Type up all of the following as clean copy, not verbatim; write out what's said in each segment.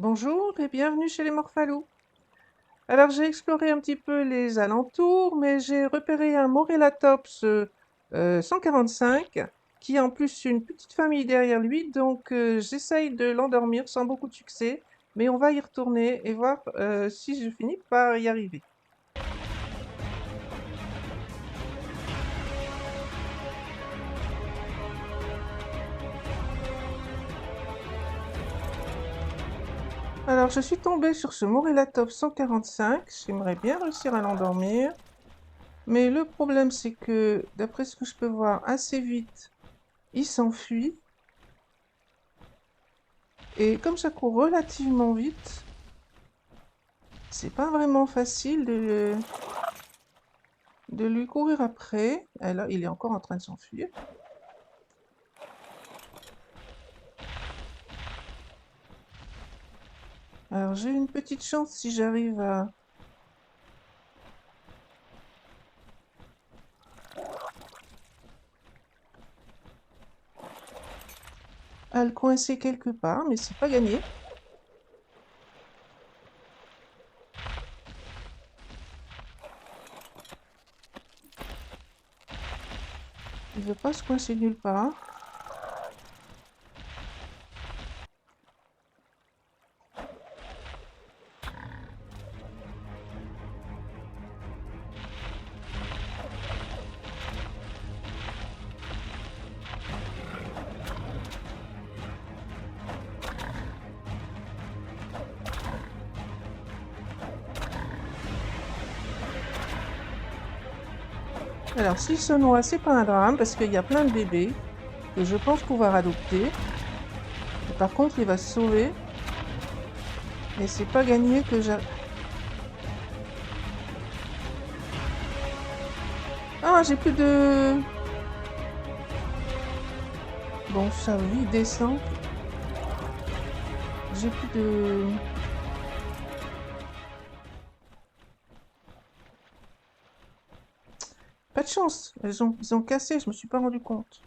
Bonjour et bienvenue chez les Morphalous. Alors j'ai exploré un petit peu les alentours, mais j'ai repéré un Morellatops 145 qui a en plus une petite famille derrière lui, donc j'essaye de l'endormir sans beaucoup de succès, mais on va y retourner et voir si je finis par y arriver. Alors je suis tombée sur ce Morellatops 145, j'aimerais bien réussir à l'endormir, mais le problème c'est que d'après ce que je peux voir assez vite, il s'enfuit. Et comme ça court relativement vite, c'est pas vraiment facile de lui courir après. Et là, il est encore en train de s'enfuir. Alors j'ai une petite chance si j'arrive à le coincer quelque part, mais c'est pas gagné. Il veut pas se coincer nulle part. Alors s'il se noie, c'est pas un drame parce qu'il y a plein de bébés que je pense pouvoir adopter. Et par contre, il va se sauver. Mais c'est pas gagné que j'arrive. Ah, j'ai plus de... Bon, ça oui, il descend. J'ai plus de... Pas de chance, ils ont cassé, je me suis pas rendu compte.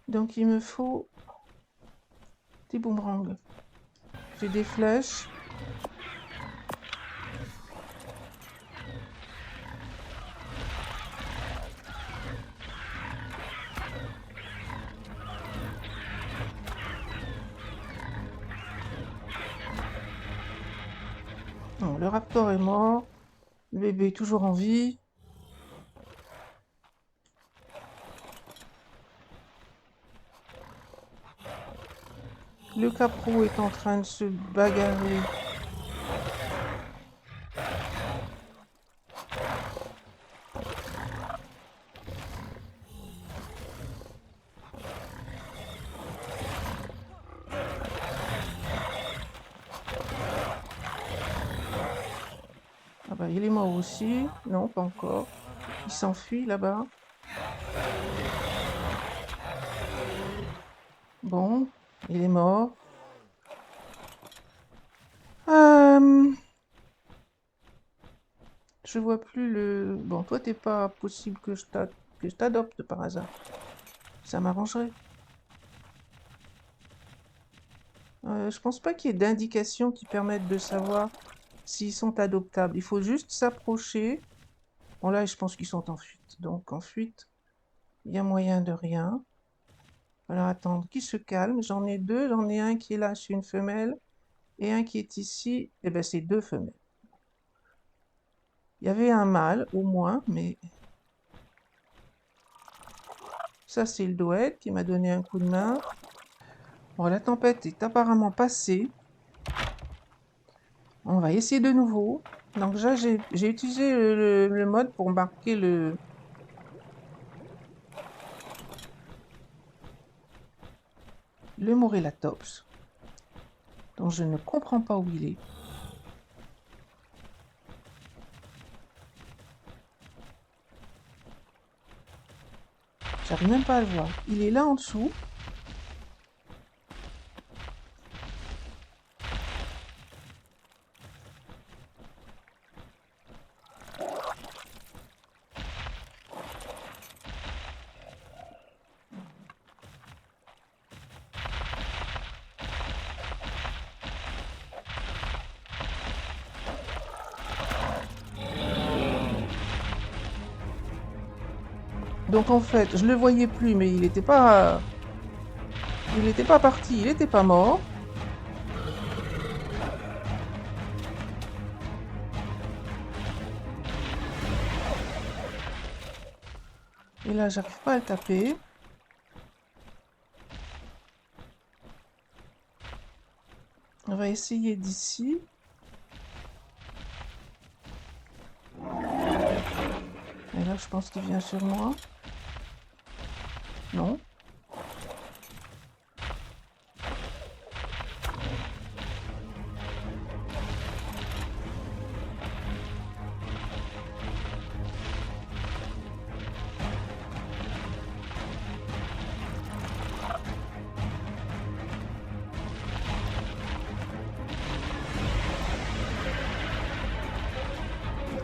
Donc il me faut des boomerangs. J'ai des flèches. Bon, le raptor est mort. Le bébé est toujours en vie. Le capro est en train de se bagarrer. Ah bah il est mort aussi. Non, pas encore. Il s'enfuit là-bas. Bon, il est mort. Euh, je vois plus le... Bon, toi, t'es pas possible que je t'adopte par hasard. Ça m'arrangerait. Je pense pas qu'il y ait d'indications qui permettent de savoir s'ils sont adoptables. Il faut juste s'approcher. Bon, là, je pense qu'ils sont en fuite. Donc, en fuite, il y a moyen de rien. Alors, attendre qu'ils se calment. J'en ai deux. J'en ai un qui est là, c'est une femelle. Et un qui est ici. Eh ben, c'est deux femelles. Il y avait un mâle, au moins, mais... Ça, c'est le doët qui m'a donné un coup de main. Bon, la tempête est apparemment passée. On va essayer de nouveau. Donc là, j'ai utilisé le mode pour marquer le Morellatops, dont je ne comprends pas où il est. J'arrive même pas à le voir. Il est là en dessous. Donc en fait, je le voyais plus, mais il n'était pas parti, il n'était pas mort. Et là, j'arrive pas à le taper. On va essayer d'ici. Et là, je pense qu'il vient sur moi. Non.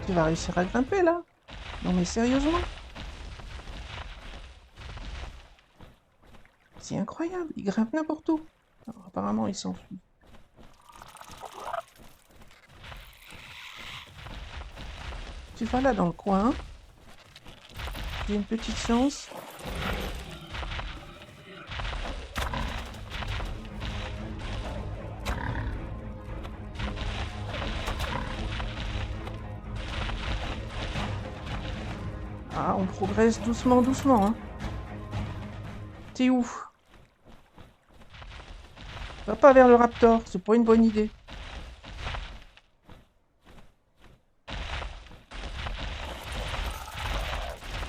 Tu vas réussir à grimper là? Non mais sérieusement? C'est incroyable, il grimpe n'importe où. Alors, apparemment, il s'enfuit. Tu vas là dans le coin. J'ai une petite chance. Ah, on progresse doucement, doucement. Hein. T'es où? Va pas vers le raptor, c'est pas une bonne idée.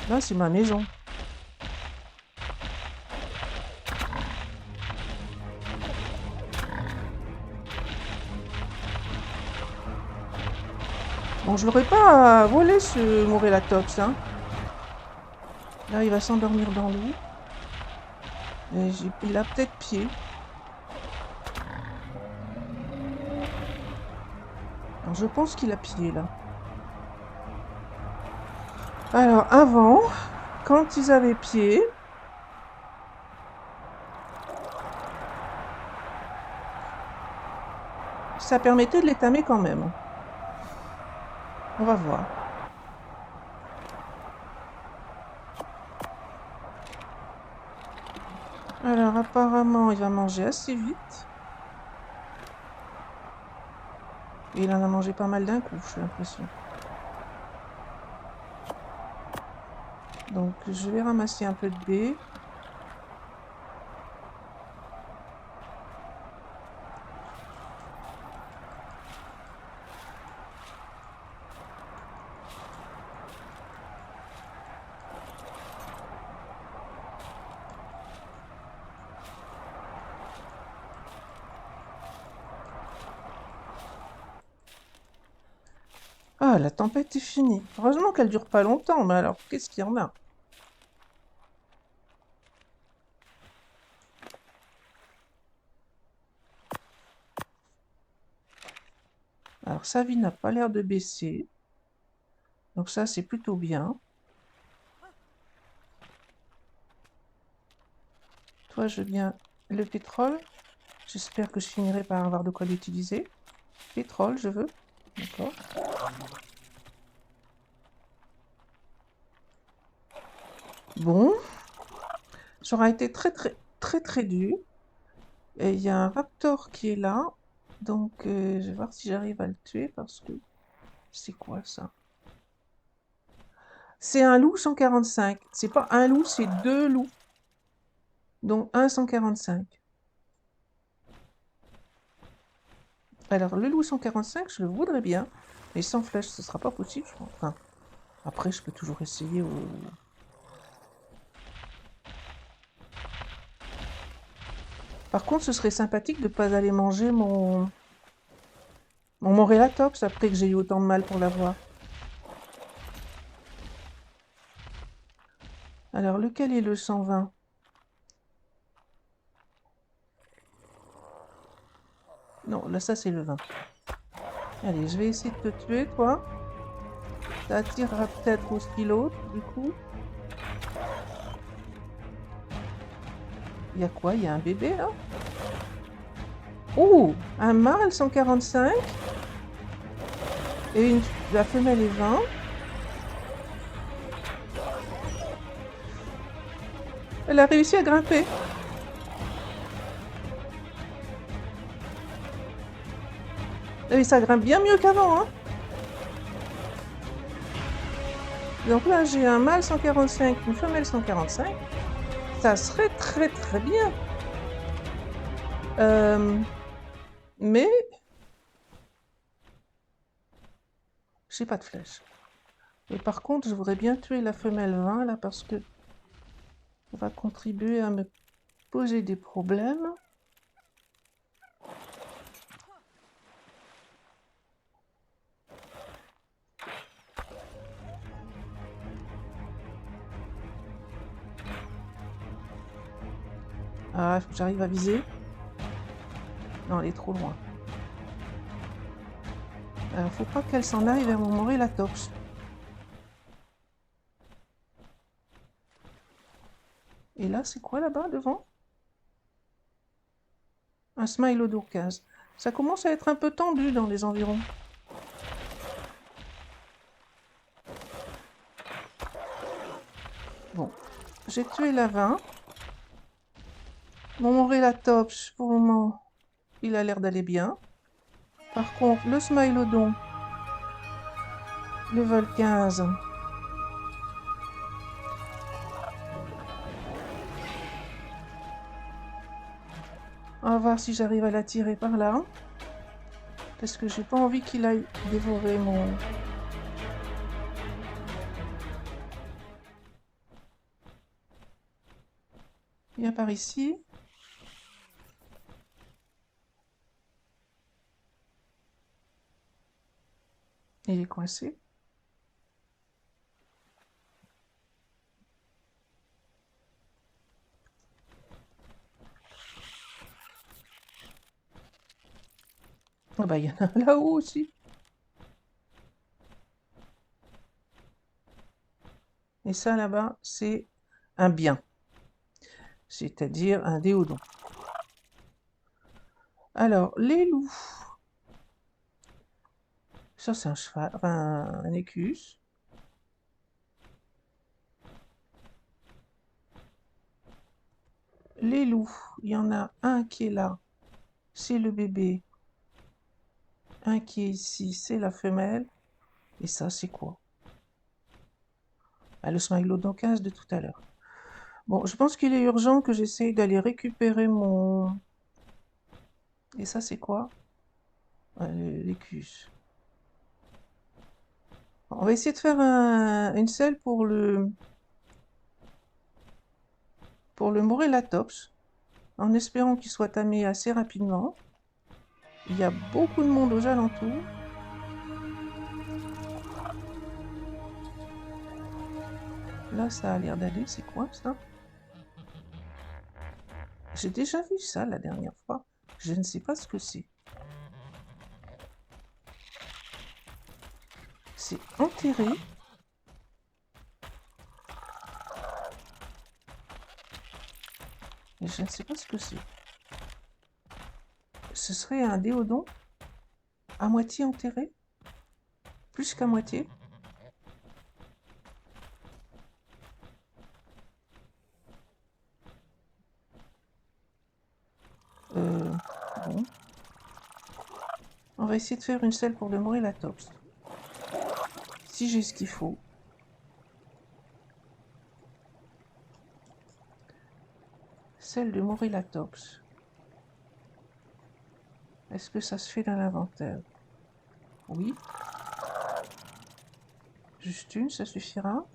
Là, c'est ma maison. Bon, je l'aurais pas volé ce Morellatops, hein. Là, il va s'endormir dans l'eau. Il a peut-être pied. Alors, je pense qu'il a pied, là. Alors, avant, quand ils avaient pied, ça permettait de les tamer quand même. On va voir. Alors, apparemment, il va manger assez vite. Et il en a mangé pas mal d'un coup, j'ai l'impression. Donc, je vais ramasser un peu de baies. Ah, la tempête est finie. Heureusement qu'elle dure pas longtemps, mais alors, qu'est-ce qu'il y en a? Alors, sa vie n'a pas l'air de baisser. Donc ça, c'est plutôt bien. Toi, je veux bien le pétrole. J'espère que je finirai par avoir de quoi l'utiliser. Pétrole, je veux. D'accord. Bon. Ça aura été très dur. Et il y a un raptor qui est là. Donc, je vais voir si j'arrive à le tuer parce que... C'est quoi ça? C'est un loup 145. C'est pas un loup, c'est deux loups. Donc, un 145. Alors, le loup 145, je le voudrais bien. Mais sans flèche, ce sera pas possible, je pense. Enfin, après, je peux toujours essayer au... Par contre, ce serait sympathique de ne pas aller manger mon Morellatops après que j'ai eu autant de mal pour l'avoir. Alors, lequel est le 120? Non, là, ça, c'est le 20. Allez, je vais essayer de te tuer, toi. Ça attirera peut-être aussi l'autre, du coup. Il y a quoi? Il y a un bébé, là? Oh! Un mâle 145. Et la femelle est 20. Elle a réussi à grimper. Et ça grimpe bien mieux qu'avant, hein. Donc là, j'ai un mâle 145, une femelle 145. Ça serait très très bien. Mais j'ai pas de flèche. Et par contre, je voudrais bien tuer la femelle 20 là parce que ça va contribuer à me poser des problèmes. Ah, il faut que j'arrive à viser. Non, elle est trop loin. Alors, faut pas qu'elle s'en aille vers mon Morellatops. Et là, c'est quoi là-bas devant? Un Smilodurcase. Ça commence à être un peu tendu dans les environs. Bon, j'ai tué la 20. Mon Morellatops, pour le moment, il a l'air d'aller bien. Par contre, le Smilodon, level 15. On va voir si j'arrive à l'attirer par là. Parce que j'ai pas envie qu'il aille dévorer mon... Viens par ici. Il est coincé. Ah bah il y en a un là-haut aussi. Et ça là-bas, c'est un bien. C'est-à-dire un déodon. Alors, les loups. Ça, c'est un cheval, enfin, un écus. Les loups, il y en a un qui est là, c'est le bébé. Un qui est ici, c'est la femelle. Et ça, c'est quoi? Ah, le Smilodon 15 de tout à l'heure. Bon, je pense qu'il est urgent que j'essaye d'aller récupérer mon... Et ça, c'est quoi? L'écus. On va essayer de faire une selle pour le Morellatops, en espérant qu'il soit tamé assez rapidement. Il y a beaucoup de monde aux alentours. Là, ça a l'air d'aller. C'est quoi, ça? J'ai déjà vu ça la dernière fois. Je ne sais pas ce que c'est. C'est enterré. Mais je ne sais pas ce que c'est. Ce serait un déodon à moitié enterré? Plus qu'à moitié? Bon. On va essayer de faire une selle pour le Morellatops. Si j'ai ce qu'il faut. Celle de Morellatops. Est-ce que ça se fait dans l'inventaire? Oui. Juste une, ça suffira.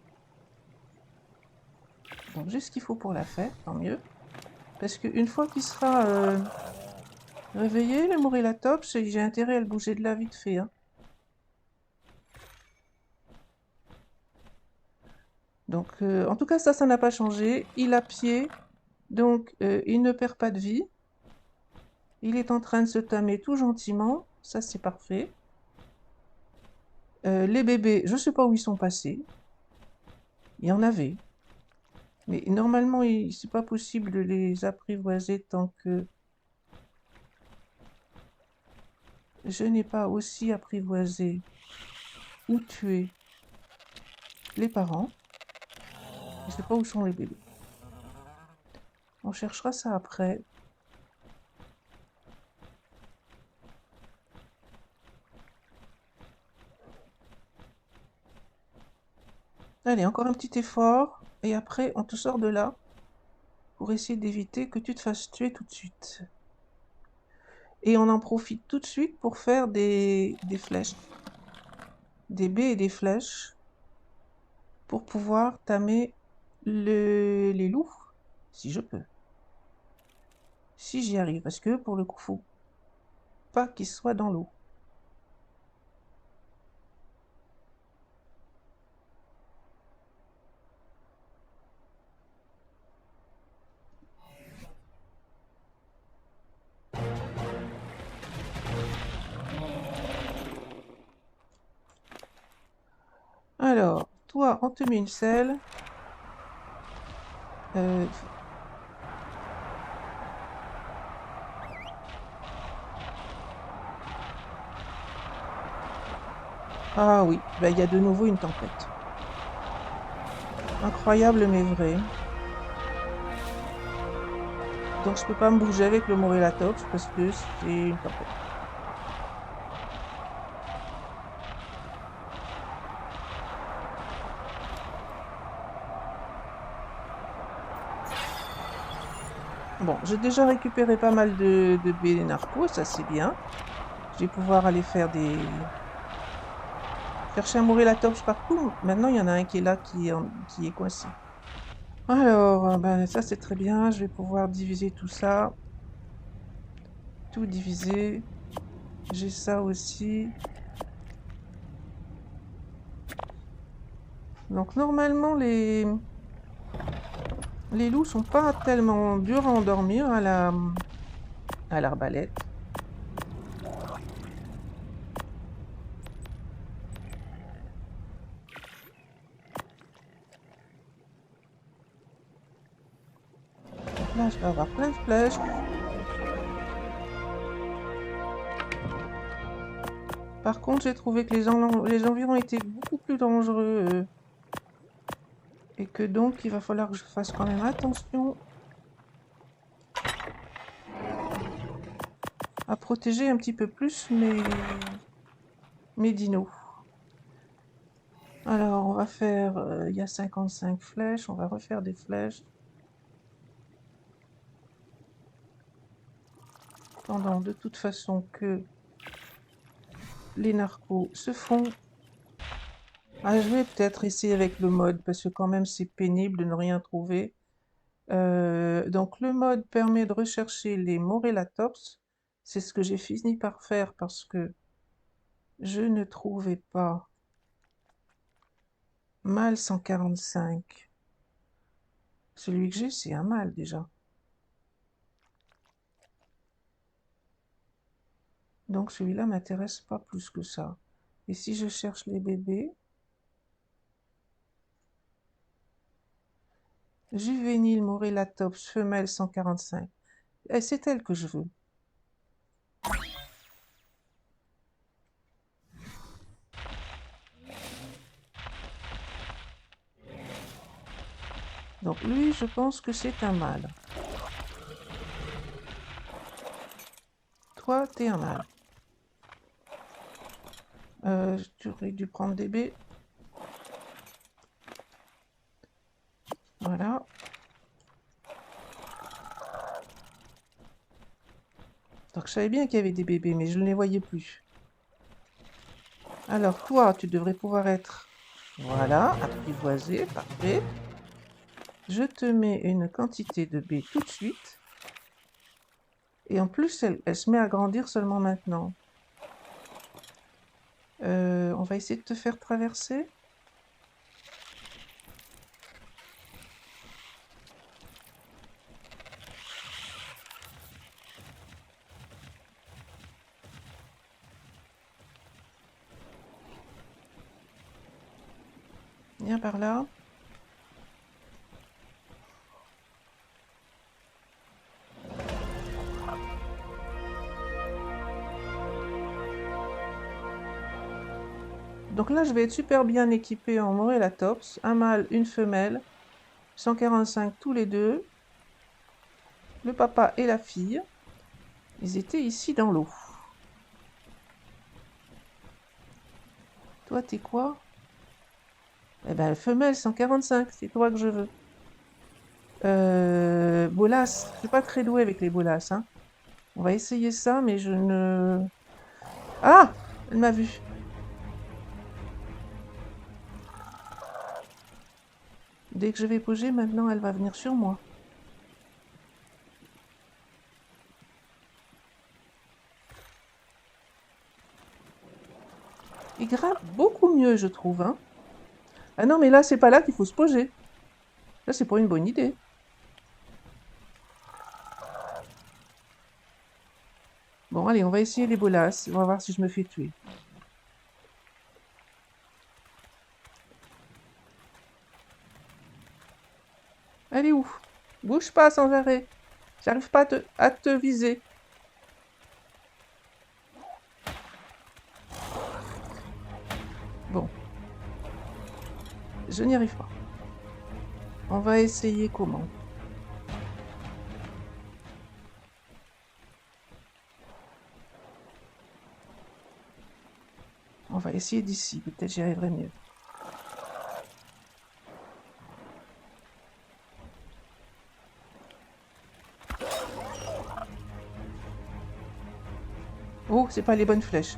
Donc j'ai ce qu'il faut pour la faire, tant mieux. Parce qu'une fois qu'il sera réveillé, le Morellatops, j'ai intérêt à le bouger de là vite fait. Hein. Donc, en tout cas, ça n'a pas changé. Il a pied, donc il ne perd pas de vie. Il est en train de se tamer tout gentiment. Ça, c'est parfait. Les bébés, je ne sais pas où ils sont passés. Il y en avait. Mais normalement, c'est pas possible de les apprivoiser tant que je n'ai pas aussi apprivoisé ou tué les parents. Je ne sais pas où sont les bébés. On cherchera ça après. Allez, encore un petit effort. Et après, on te sort de là pour essayer d'éviter que tu te fasses tuer tout de suite. Et on en profite tout de suite pour faire des flèches. Des baies et des flèches. Pour pouvoir tamer les loups. Si je peux. Si j'y arrive. Parce que pour le coup, faut pas qu'ils soient dans l'eau. Alors, toi, on te met une selle. Ah oui, bah, il y a de nouveau une tempête. Incroyable mais vrai. Donc je peux pas me bouger avec le Morellatops parce que c'est une tempête. Bon, j'ai déjà récupéré pas mal de baies narcos, ça c'est bien. Je vais pouvoir aller faire des... chercher un Morellatops partout. Maintenant, il y en a un qui est là, qui est coincé. Alors, ben, ça c'est très bien. Je vais pouvoir diviser tout ça. Tout diviser. J'ai ça aussi. Donc normalement, les loups sont pas tellement durs à endormir à l'arbalète. Donc là, je vais avoir plein de flèches. Par contre, j'ai trouvé que les environs étaient beaucoup plus dangereux. Et que donc, il va falloir que je fasse quand même attention à protéger un petit peu plus mes dinos. Alors, on va faire... il y a 55 flèches. On va refaire des flèches. Pendant de toute façon que les narcos se font. Ah, je vais peut-être essayer avec le mode, parce que quand même c'est pénible de ne rien trouver. Donc le mode permet de rechercher les Morellatops. C'est ce que j'ai fini par faire parce que je ne trouvais pas mâle 145. Celui que j'ai, c'est un mâle déjà. Donc celui-là m'intéresse pas plus que ça. Et si je cherche les bébés, juvénile Morellatops femelle 145. Et c'est elle que je veux. Donc lui, je pense que c'est un mâle. Toi, t'es un mâle. Tu aurais dû prendre des baies. Voilà. Donc je savais bien qu'il y avait des bébés, mais je ne les voyais plus. Alors toi, tu devrais pouvoir être... Voilà, apprivoisé, parfait. Je te mets une quantité de baies tout de suite. Et en plus, elle se met à grandir seulement maintenant. On va essayer de te faire traverser. Viens par là. Donc là, je vais être super bien équipée en Morellatops. Un mâle, une femelle. 145 tous les deux. le papa et la fille, ils étaient ici dans l'eau. Toi, t'es quoi? Eh ben, femelle 145, c'est toi que je veux. Bolas, je suis pas très douée avec les bolas, hein. On va essayer ça, mais je ne... Ah! Elle m'a vu. Dès que je vais bouger, maintenant, elle va venir sur moi. Il grimpe beaucoup mieux, je trouve, hein. Ah non, mais là, c'est pas là qu'il faut se poser. Là, c'est pas une bonne idée. Bon, allez, on va essayer les bolas. On va voir si je me fais tuer. Elle est où? Bouge pas sans arrêt. J'arrive pas à te viser. Bon. Je n'y arrive pas. On va essayer comment? On va essayer d'ici. Peut-être j'y arriverai mieux. Oh, c'est pas les bonnes flèches.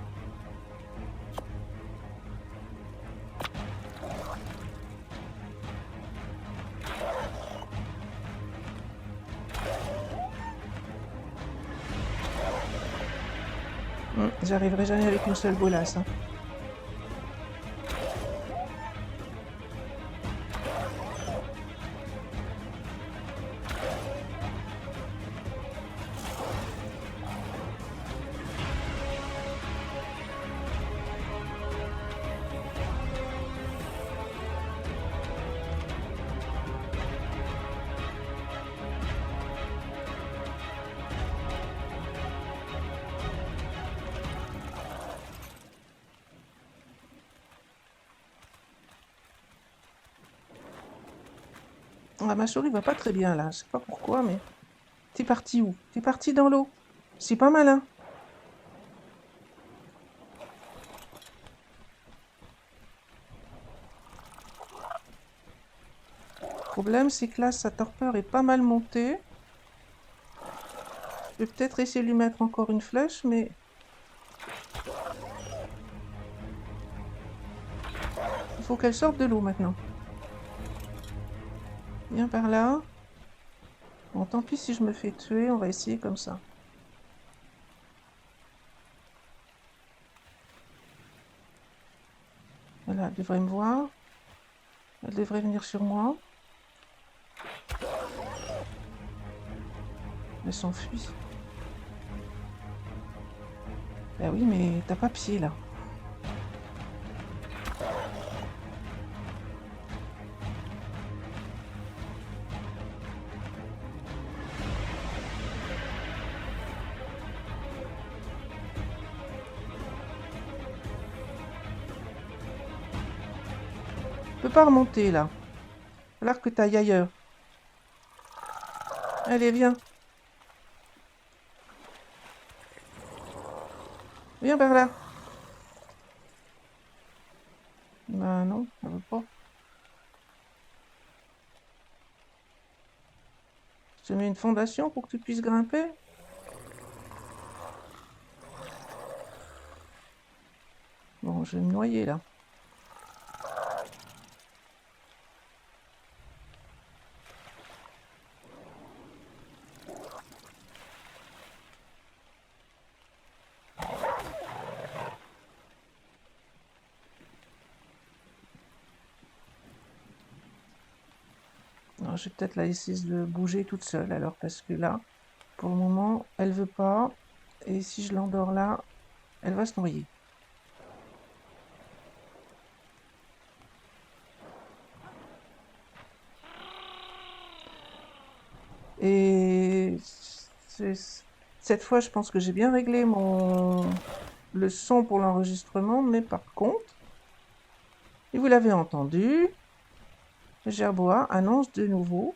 J'arriverai jamais avec une seule bolasse, hein. Ah, ma souris va pas très bien là, je sais pas pourquoi, mais... T'es parti où? T'es parti dans l'eau. C'est pas malin. Le problème, c'est que là, sa torpeur est pas mal montée. Je vais peut-être essayer de lui mettre encore une flèche, mais... Il faut qu'elle sorte de l'eau maintenant. Viens par là. Bon, tant pis si je me fais tuer, on va essayer comme ça. Voilà, elle devrait me voir. Elle devrait venir sur moi. Elle s'enfuit. Ben oui, mais t'as pas pied là. Je peux pas remonter là. Il va falloir que t'ailles ailleurs. Allez, viens. Viens par là. Ben non, elle veut pas. Je te mets une fondation pour que tu puisses grimper. Bon, je vais me noyer là. Alors, je vais peut-être la laisser se bouger toute seule alors, parce que là, pour le moment, elle veut pas. Et si je l'endors là, elle va se noyer. Et cette fois, je pense que j'ai bien réglé le son pour l'enregistrement, mais par contre, et vous l'avez entendu, le gerbois annonce de nouveau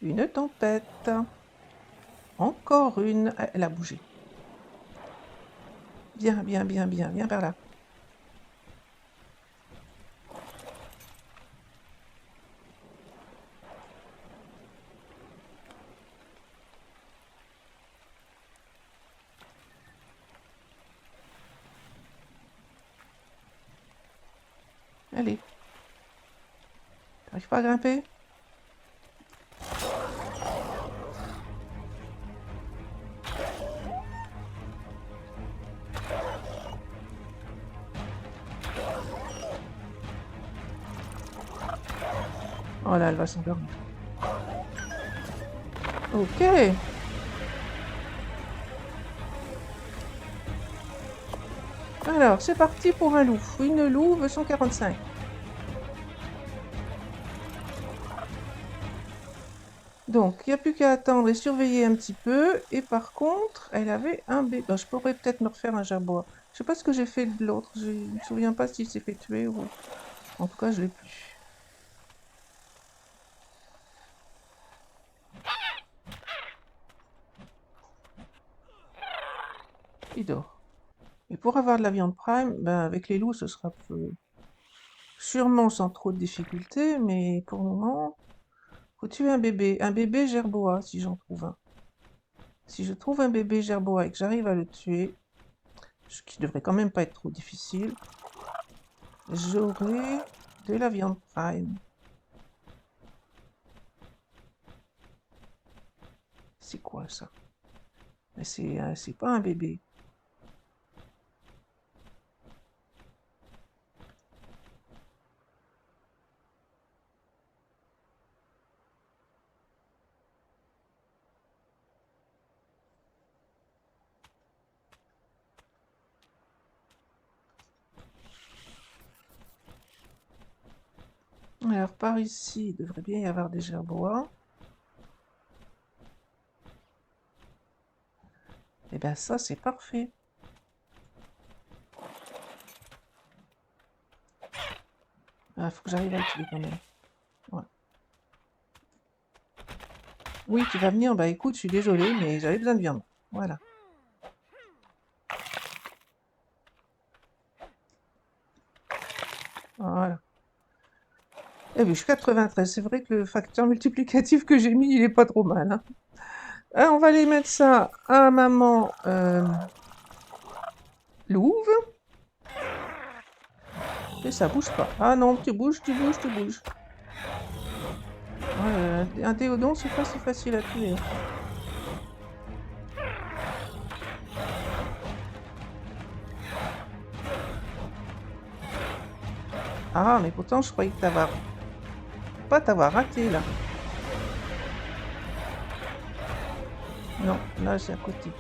Une tempête. Encore une. Ah, elle a bougé. Bien, bien, bien, bien. Viens par là. Allez. T'arrives pas à grimper? Oh là, elle va s'endormir. Ok. Alors, c'est parti pour un loup. Une louve 145. Donc, il n'y a plus qu'à attendre et surveiller un petit peu. Et par contre, elle avait un bébé. Ben, je pourrais peut-être me refaire un jaguar. Je sais pas ce que j'ai fait de l'autre. Je ne me souviens pas s'il s'est fait tuer ou... En tout cas, je l'ai plus. Il dort. Et pour avoir de la viande prime, ben, avec les loups, ce sera sûrement sans trop de difficultés. Mais pour le moment, faut tuer un bébé. Un bébé gerboa, si j'en trouve un. Si je trouve un bébé gerboa et que j'arrive à le tuer, ce qui devrait quand même pas être trop difficile, j'aurai de la viande prime. C'est quoi ça? Mais c'est pas un bébé. Alors par ici, il devrait bien y avoir des gerbois. Et bien ça, c'est parfait. Ah, faut que j'arrive à le tuer quand même. Ouais. Oui, tu vas venir. Bah écoute, je suis désolée, mais j'avais besoin de viande. Voilà. Voilà. Eh bien, je suis 93. C'est vrai que le facteur multiplicatif que j'ai mis, il est pas trop mal, hein. On va aller mettre ça à maman Louve. Et ça bouge pas. Ah non, tu bouges, tu bouges, tu bouges. Un théodon, c'est pas si facile à tuer, hein. Ah, mais pourtant, je croyais que pas t'avoir raté, là. Non, là, c'est à côté.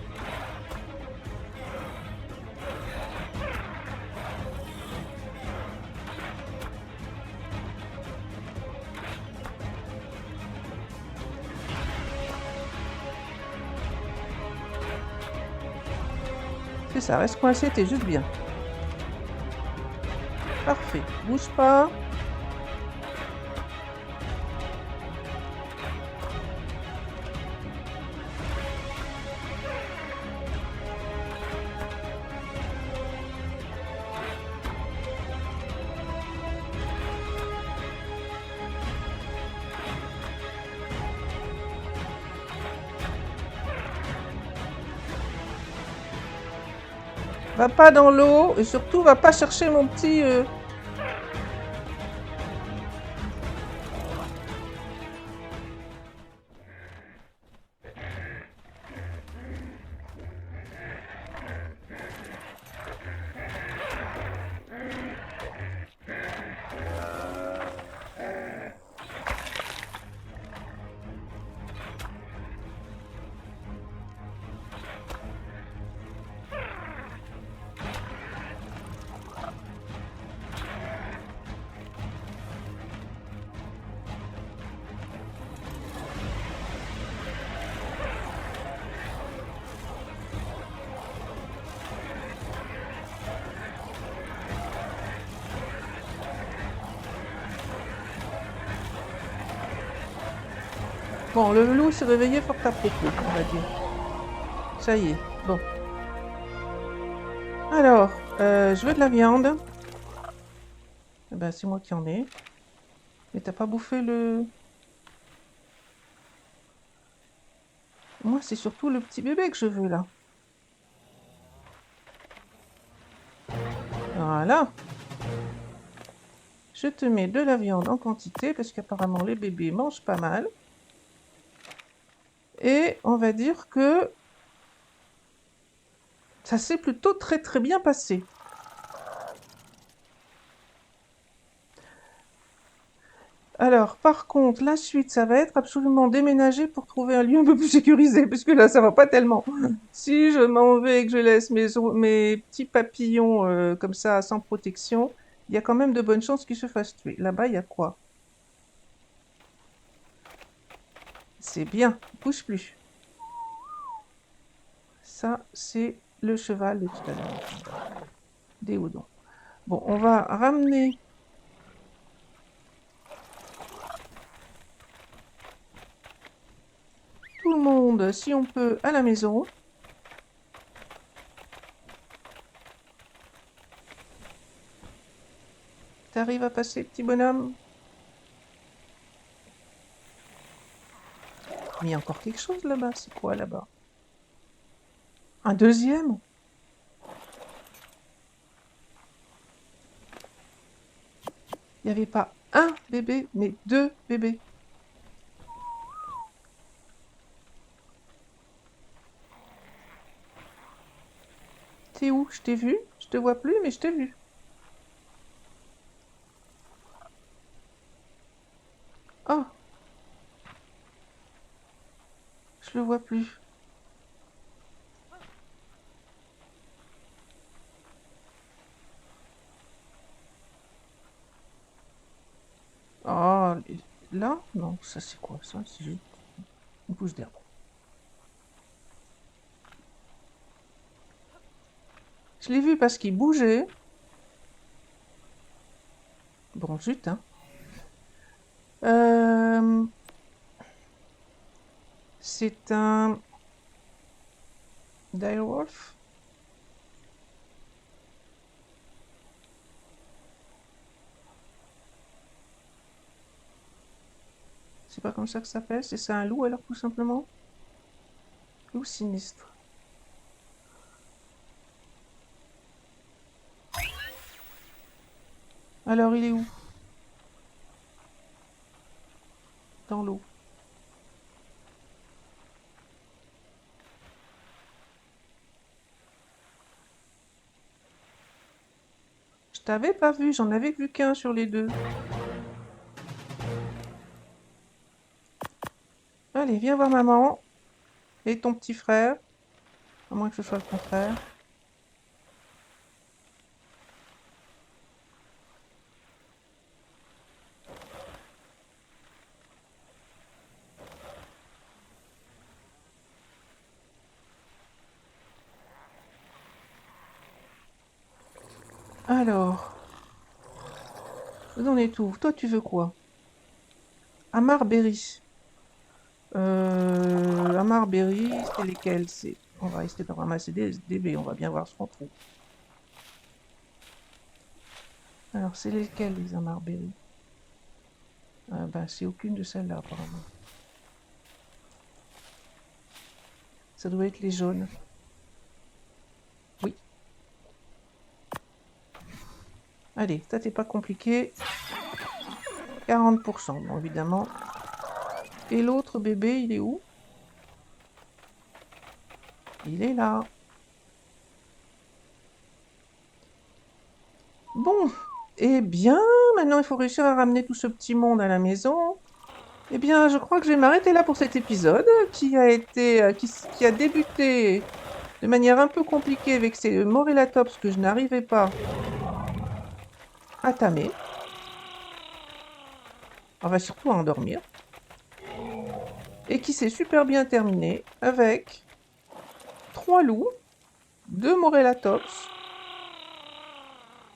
C'est ça, reste coincé, t'es juste bien. Parfait. Bouge pas. Va pas dans l'eau et surtout, va pas chercher mon petit... Bon, le loup s'est réveillé fort à propos, on va dire. Ça y est, bon. Alors, je veux de la viande. Eh ben, c'est moi qui en ai. Mais t'as pas bouffé le... Moi, c'est surtout le petit bébé que je veux, là. Voilà. Je te mets de la viande en quantité, parce qu'apparemment, les bébés mangent pas mal. Et on va dire que ça s'est plutôt très très bien passé. Alors, par contre, la suite, ça va être absolument déménager pour trouver un lieu un peu plus sécurisé, parce que là, ça va pas tellement. Si je m'en vais et que je laisse mes petits papillons comme ça, sans protection, il y a quand même de bonnes chances qu'ils se fassent tuer. Là-bas, il y a quoi? C'est bien, bouge plus. Ça, c'est le cheval de tout à l'heure. Des houdons. Bon, on va ramener... tout le monde, si on peut, à la maison. T'arrives à passer, petit bonhomme? Mais il y a encore quelque chose là-bas. C'est quoi là-bas? Un deuxième? Il n'y avait pas un bébé, mais deux bébés. T'es où? Je t'ai vu. Je te vois plus, mais je t'ai vu. Oh, je le vois plus. Oh, là? Non, ça c'est quoi ça? C'est juste une pousse d'herbe. Je l'ai vu parce qu'il bougeait. Bon, zut, hein. C'est un direwolf. C'est pas comme ça que ça s'appelle. C'est ça un loup alors tout simplement? Loup sinistre. Alors il est où? Dans l'eau. Je t'avais pas vu, j'en avais vu qu'un sur les deux. Allez, viens voir maman et ton petit frère, à moins que ce soit le contraire. Alors, vous en êtes où? Toi, tu veux quoi? Amarberry. Amarberry, c'est lesquels? On va essayer de ramasser des baies, on va bien voir ce qu'on trouve. Alors, c'est lesquels les Amarberry? Ben, c'est aucune de celles-là, apparemment. Ça doit être les jaunes. Oui. Allez, ça c'est pas compliqué. 40%, bon, évidemment. Et l'autre bébé, il est où? Il est là. Bon, eh bien, maintenant il faut réussir à ramener tout ce petit monde à la maison. Eh bien, je crois que je vais m'arrêter là pour cet épisode qui a débuté de manière un peu compliquée avec ces Morellatops que je n'arrivais pas à tamer. Enfin, surtout à endormir. Et qui s'est super bien terminé avec 3 loups, 2 Morellatops,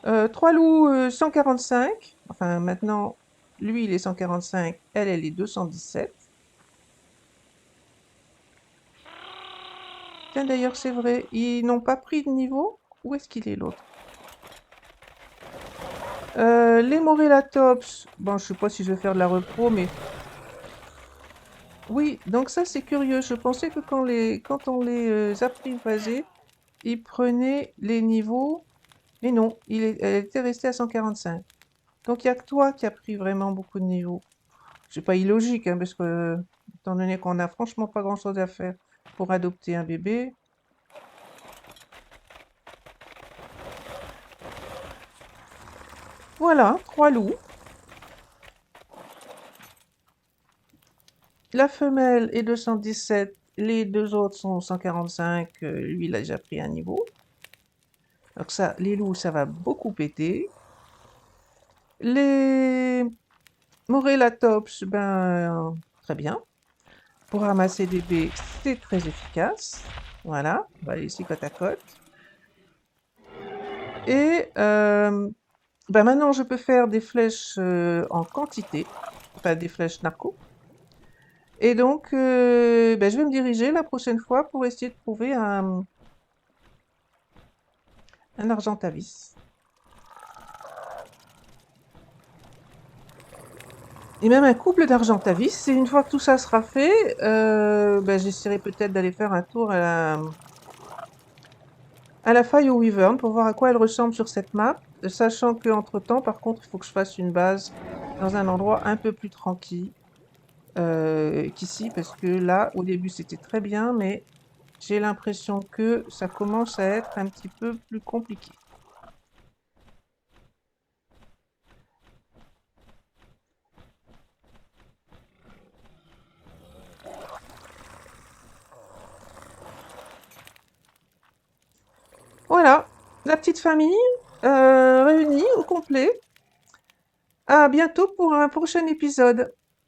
3 loups 145. Enfin, maintenant, lui, il est 145, elle est 217. Tiens, d'ailleurs, c'est vrai, ils n'ont pas pris de niveau. Où est-ce qu'il est, l'autre? Les Morellatops, bon, je sais pas si je vais faire de la repro, mais oui, donc ça c'est curieux. Je pensais que quand on les apprivoisait, ils prenaient les niveaux, mais non, elle était restée à 145. Donc il n'y a que toi qui as pris vraiment beaucoup de niveaux. C'est pas illogique, hein, parce que, étant donné qu'on n'a franchement pas grand-chose à faire pour adopter un bébé. Voilà, 3 loups. La femelle est 217, les deux autres sont 145, lui il a déjà pris un niveau. Donc ça, les loups, ça va beaucoup péter. Les Morellatops, ben, très bien. Pour ramasser des baies, c'est très efficace. Voilà, on va aller ici côte à côte. Et ben maintenant, je peux faire des flèches en quantité, enfin des flèches narco. Et donc, ben, je vais me diriger la prochaine fois pour essayer de trouver un Argentavis. Et même un couple d'Argentavis. Et une fois que tout ça sera fait, ben, j'essaierai peut-être d'aller faire un tour à la faille au Wyvern pour voir à quoi elle ressemble sur cette map, sachant qu'entre-temps, par contre, il faut que je fasse une base dans un endroit un peu plus tranquille qu'ici, parce que là, au début, c'était très bien, mais j'ai l'impression que ça commence à être un petit peu plus compliqué. Voilà, la petite famille réunie au complet. À bientôt pour un prochain épisode.